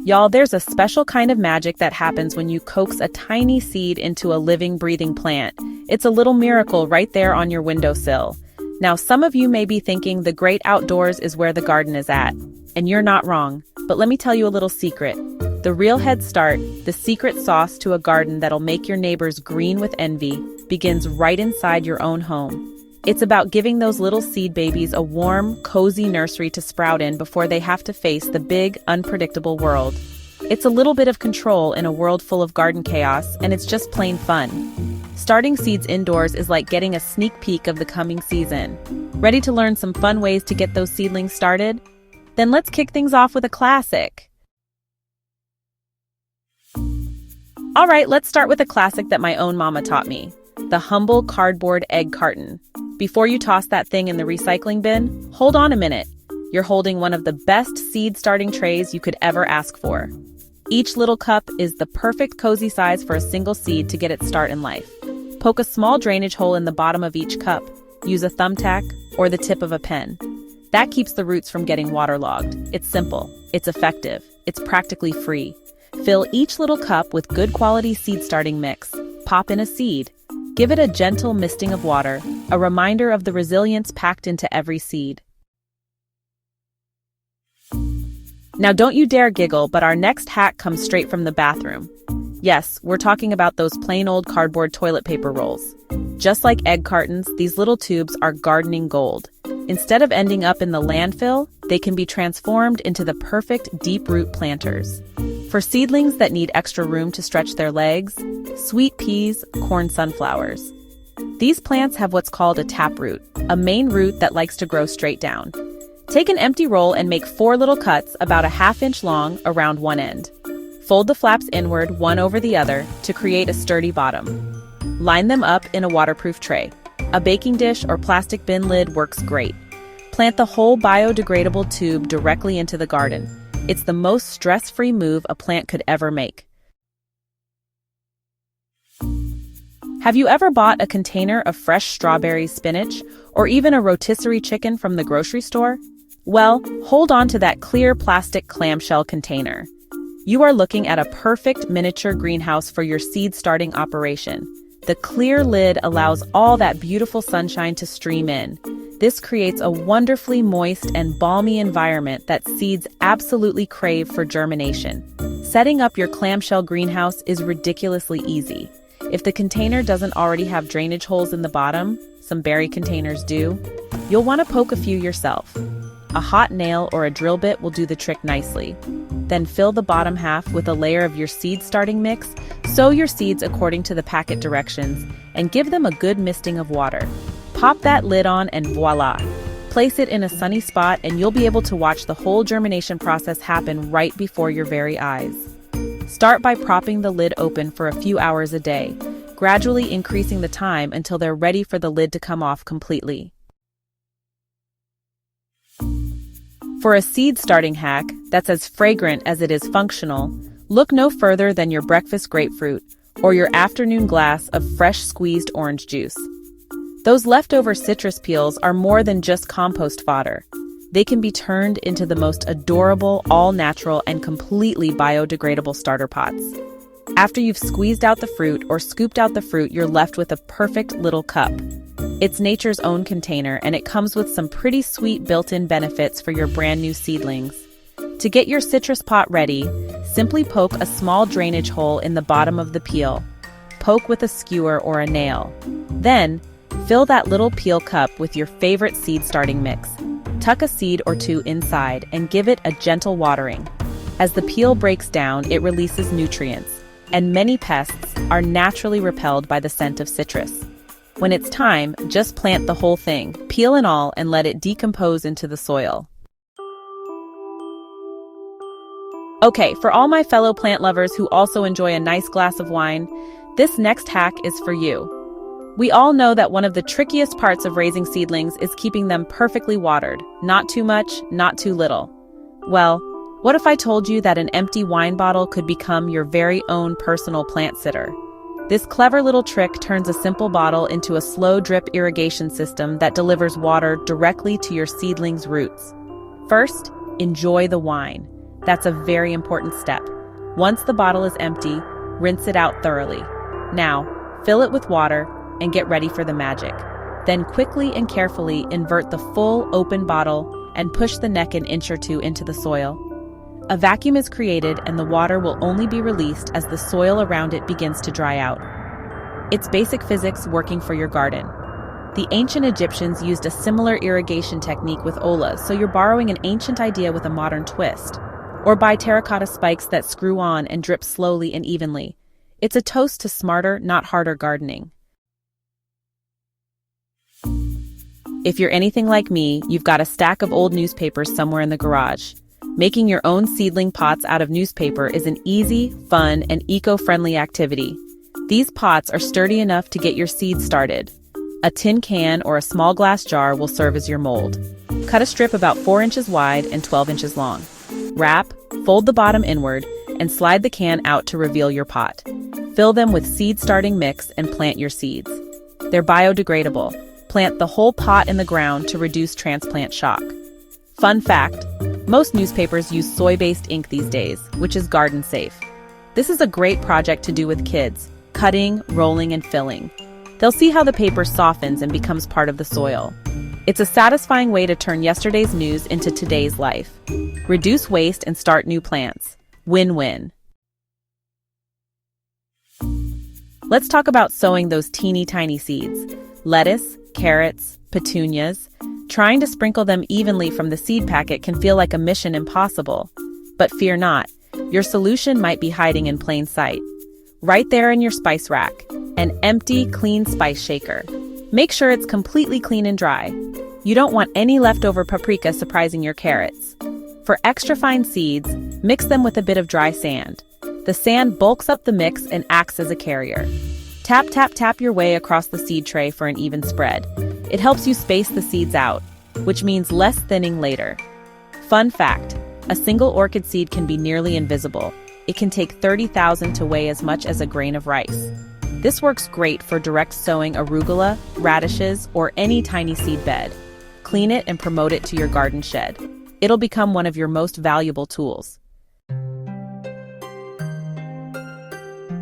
Y'all, there's a special kind of magic that happens when you coax a tiny seed into a living, breathing plant. It's a little miracle right there on your windowsill. Now, some of you may be thinking the great outdoors is where the garden is at. And you're not wrong, but let me tell you a little secret. The real head start, the secret sauce to a garden that'll make your neighbors green with envy, begins right inside your own home. It's about giving those little seed babies a warm, cozy nursery to sprout in before they have to face the big, unpredictable world. It's a little bit of control in a world full of garden chaos, and it's just plain fun. Starting seeds indoors is like getting a sneak peek of the coming season. Ready to learn some fun ways to get those seedlings started? Then let's kick things off with a classic. All right, let's start with a classic that my own mama taught me. The humble cardboard egg carton. Before you toss that thing in the recycling bin, hold on a minute. You're holding one of the best seed starting trays you could ever ask for. Each little cup is the perfect cozy size for a single seed to get its start in life. Poke a small drainage hole in the bottom of each cup. Use a thumbtack or the tip of a pen. That keeps the roots from getting waterlogged. It's simple, it's effective, it's practically free. Fill each little cup with good quality seed starting mix. Pop in a seed. Give it a gentle misting of water, a reminder of the resilience packed into every seed. Now don't you dare giggle, but our next hack comes straight from the bathroom. Yes, we're talking about those plain old cardboard toilet paper rolls. Just like egg cartons, these little tubes are gardening gold. Instead of ending up in the landfill, they can be transformed into the perfect deep root planters. For seedlings that need extra room to stretch their legs, sweet peas, corn sunflowers. These plants have what's called a taproot, a main root that likes to grow straight down. Take an empty roll and make 4 little cuts about a ½ inch long around one end. Fold the flaps inward, one over the other, to create a sturdy bottom. Line them up in a waterproof tray. A baking dish or plastic bin lid works great. Plant the whole biodegradable tube directly into the garden. It's the most stress-free move a plant could ever make. Have you ever bought a container of fresh strawberry spinach, or even a rotisserie chicken from the grocery store? Well, hold on to that clear plastic clamshell container. You are looking at a perfect miniature greenhouse for your seed starting operation. The clear lid allows all that beautiful sunshine to stream in. This creates a wonderfully moist and balmy environment that seeds absolutely crave for germination. Setting up your clamshell greenhouse is ridiculously easy. If the container doesn't already have drainage holes in the bottom, some berry containers do, you'll want to poke a few yourself. A hot nail or a drill bit will do the trick nicely. Then fill the bottom half with a layer of your seed starting mix, sow your seeds according to the packet directions, and give them a good misting of water. Pop that lid on and voila! Place it in a sunny spot and you'll be able to watch the whole germination process happen right before your very eyes. Start by propping the lid open for a few hours a day, gradually increasing the time until they're ready for the lid to come off completely. For a seed starting hack that's as fragrant as it is functional, look no further than your breakfast grapefruit or your afternoon glass of fresh squeezed orange juice. Those leftover citrus peels are more than just compost fodder. They can be turned into the most adorable, all-natural, and completely biodegradable starter pots. After you've squeezed out the fruit or scooped out the fruit, you're left with a perfect little cup. It's nature's own container, and it comes with some pretty sweet built-in benefits for your brand new seedlings. To get your citrus pot ready, simply poke a small drainage hole in the bottom of the peel. Poke with a skewer or a nail. Then, fill that little peel cup with your favorite seed starting mix. Tuck a seed or two inside and give it a gentle watering. As the peel breaks down, it releases nutrients, and many pests are naturally repelled by the scent of citrus. When it's time, just plant the whole thing, peel and all, and let it decompose into the soil. Okay, for all my fellow plant lovers who also enjoy a nice glass of wine, this next hack is for you. We all know that one of the trickiest parts of raising seedlings is keeping them perfectly watered. Not too much, not too little. Well, what if I told you that an empty wine bottle could become your very own personal plant sitter? This clever little trick turns a simple bottle into a slow drip irrigation system that delivers water directly to your seedling's roots. First, enjoy the wine. That's a very important step. Once the bottle is empty, rinse it out thoroughly. Now, fill it with water and get ready for the magic. Then quickly and carefully invert the full open bottle and push the neck an inch or two into the soil. A vacuum is created and the water will only be released as the soil around it begins to dry out. It's basic physics working for your garden. The ancient Egyptians used a similar irrigation technique with olas, so you're borrowing an ancient idea with a modern twist. Or buy terracotta spikes that screw on and drip slowly and evenly. It's a toast to smarter, not harder gardening. If you're anything like me, you've got a stack of old newspapers somewhere in the garage. Making your own seedling pots out of newspaper is an easy, fun, and eco-friendly activity. These pots are sturdy enough to get your seeds started. A tin can or a small glass jar will serve as your mold. Cut a strip about 4 inches wide and 12 inches long. Wrap, fold the bottom inward, and slide the can out to reveal your pot. Fill them with seed-starting mix and plant your seeds. They're biodegradable. Plant the whole pot in the ground to reduce transplant shock. Fun fact, most newspapers use soy-based ink these days, which is garden safe. This is a great project to do with kids, cutting, rolling, and filling. They'll see how the paper softens and becomes part of the soil. It's a satisfying way to turn yesterday's news into today's life. Reduce waste and start new plants. Win-win. Let's talk about sowing those teeny tiny seeds. Lettuce, carrots, petunias. Trying to sprinkle them evenly from the seed packet can feel like a mission impossible. But fear not, your solution might be hiding in plain sight. Right there in your spice rack, an empty, clean spice shaker. Make sure it's completely clean and dry. You don't want any leftover paprika surprising your carrots. For extra fine seeds, mix them with a bit of dry sand. The sand bulks up the mix and acts as a carrier. Tap, tap, tap your way across the seed tray for an even spread. It helps you space the seeds out, which means less thinning later. Fun fact, a single orchid seed can be nearly invisible. It can take 30,000 to weigh as much as a grain of rice. This works great for direct sowing arugula, radishes, or any tiny seed bed. Clean it and promote it to your garden shed. It'll become one of your most valuable tools.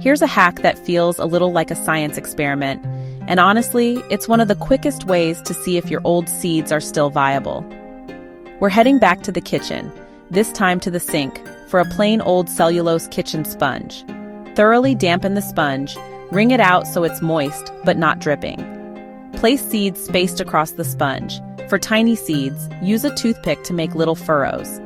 Here's a hack that feels a little like a science experiment, and honestly, it's one of the quickest ways to see if your old seeds are still viable. We're heading back to the kitchen, this time to the sink, for a plain old cellulose kitchen sponge. Thoroughly dampen the sponge, wring it out so it's moist, but not dripping. Place seeds spaced across the sponge. For tiny seeds, use a toothpick to make little furrows.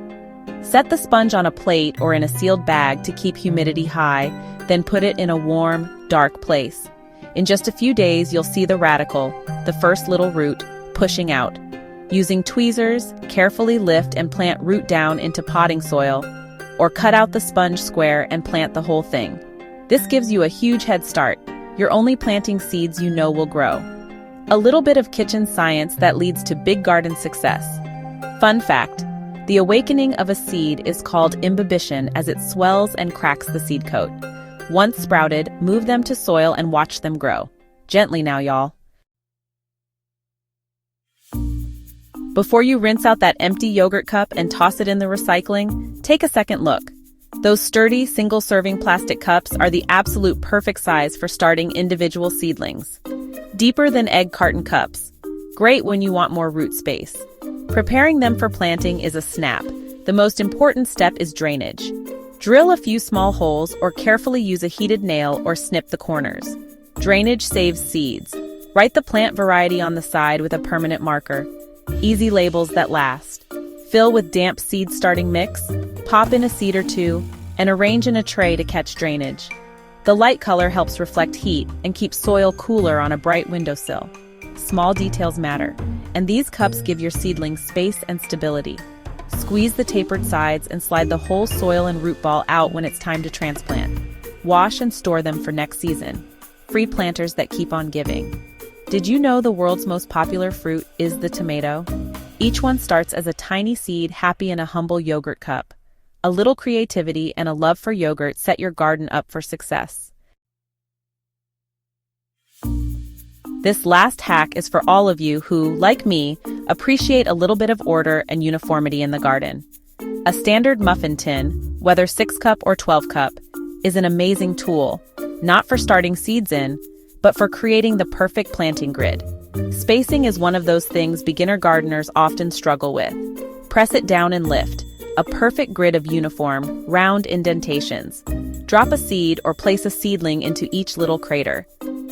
Set the sponge on a plate or in a sealed bag to keep humidity high, then put it in a warm, dark place. In just a few days, you'll see the radicle, the first little root, pushing out. Using tweezers, carefully lift and plant root down into potting soil, or cut out the sponge square and plant the whole thing. This gives you a huge head start. You're only planting seeds you know will grow. A little bit of kitchen science that leads to big garden success. Fun fact, the awakening of a seed is called imbibition as it swells and cracks the seed coat. Once sprouted, move them to soil and watch them grow. Gently now, y'all. Before you rinse out that empty yogurt cup and toss it in the recycling, take a second look. Those sturdy, single-serving plastic cups are the absolute perfect size for starting individual seedlings. Deeper than egg carton cups. Great when you want more root space. Preparing them for planting is a snap. The most important step is drainage. Drill a few small holes or carefully use a heated nail or snip the corners. Drainage saves seeds. Write the plant variety on the side with a permanent marker. Easy labels that last. Fill with damp seed starting mix, pop in a seed or two, and arrange in a tray to catch drainage. The light color helps reflect heat and keep soil cooler on a bright windowsill. Small details matter, and these cups give your seedlings space and stability. Squeeze the tapered sides and slide the whole soil and root ball out when it's time to transplant. Wash and store them for next season. Free planters that keep on giving. Did you know the world's most popular fruit is the tomato? Each one starts as a tiny seed happy in a humble yogurt cup. A little creativity and a love for yogurt set your garden up for success. This last hack is for all of you who, like me, appreciate a little bit of order and uniformity in the garden. A standard muffin tin, whether 6-cup or 12-cup, is an amazing tool, not for starting seeds in, but for creating the perfect planting grid. Spacing is one of those things beginner gardeners often struggle with. Press it down and lift, a perfect grid of uniform, round indentations. Drop a seed or place a seedling into each little crater.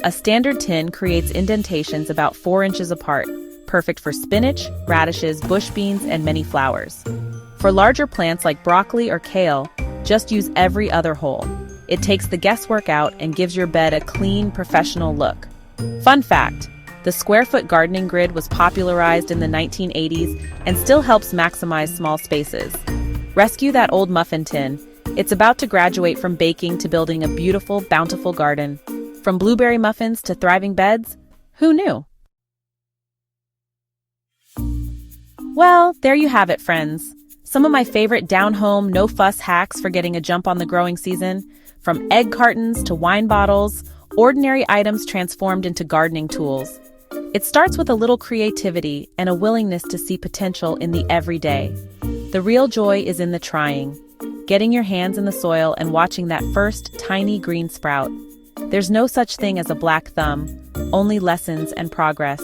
A standard tin creates indentations about 4 inches apart, perfect for spinach, radishes, bush beans, and many flowers. For larger plants like broccoli or kale, just use every other hole. It takes the guesswork out and gives your bed a clean, professional look. Fun fact, the square-foot gardening grid was popularized in the 1980s and still helps maximize small spaces. Rescue that old muffin tin. It's about to graduate from baking to building a beautiful, bountiful garden. From blueberry muffins to thriving beds, who knew? Well, there you have it, friends. Some of my favorite down-home, no-fuss hacks for getting a jump on the growing season. From egg cartons to wine bottles, ordinary items transformed into gardening tools. It starts with a little creativity and a willingness to see potential in the everyday. The real joy is in the trying, getting your hands in the soil and watching that first tiny green sprout. There's no such thing as a black thumb, only lessons and progress.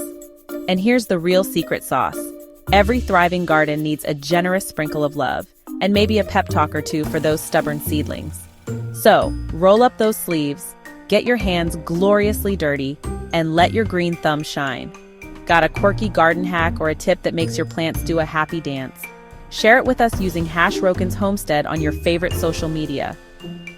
And here's the real secret sauce. Every thriving garden needs a generous sprinkle of love, and maybe a pep talk or two for those stubborn seedlings. So, roll up those sleeves, get your hands gloriously dirty, and let your green thumb shine. Got a quirky garden hack or a tip that makes your plants do a happy dance? Share it with us using #Rhokins Homestead on your favorite social media.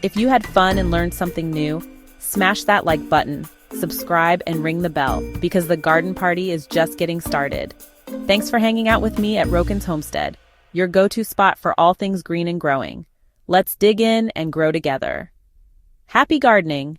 If you had fun and learned something new, smash that like button, subscribe, and ring the bell, because the garden party is just getting started. Thanks for hanging out with me at Rhokins Homestead, your go-to spot for all things green and growing. Let's dig in and grow together. Happy gardening!